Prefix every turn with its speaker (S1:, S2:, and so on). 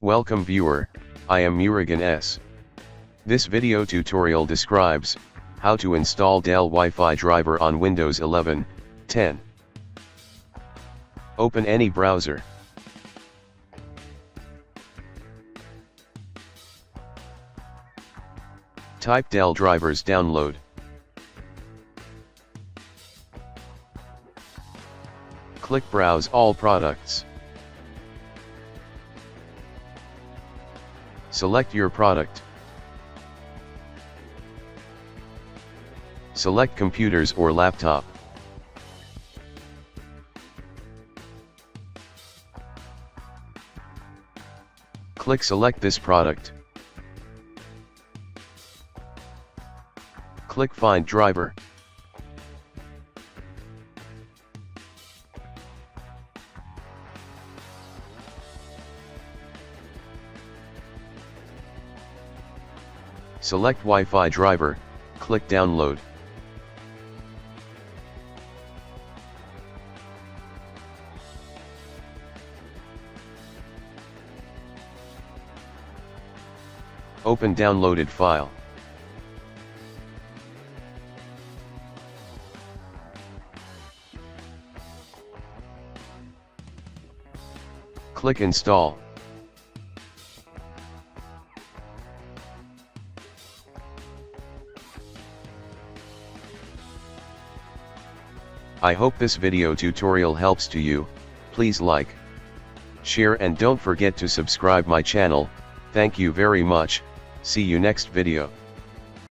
S1: Welcome viewer, I am Murugan S. This video tutorial describes how to install DELL Wi-Fi driver on Windows 11, 10. Open any browser. Type DELL drivers download. Click Browse all products. Select your product. Select computers or laptop. Click Select this product. Click Find Driver. Select Wi-Fi driver, click Download. Open downloaded file. Click Install. I hope this video tutorial helps to you. Please like, share and don't forget to subscribe my channel. Thank you very much. See you next video.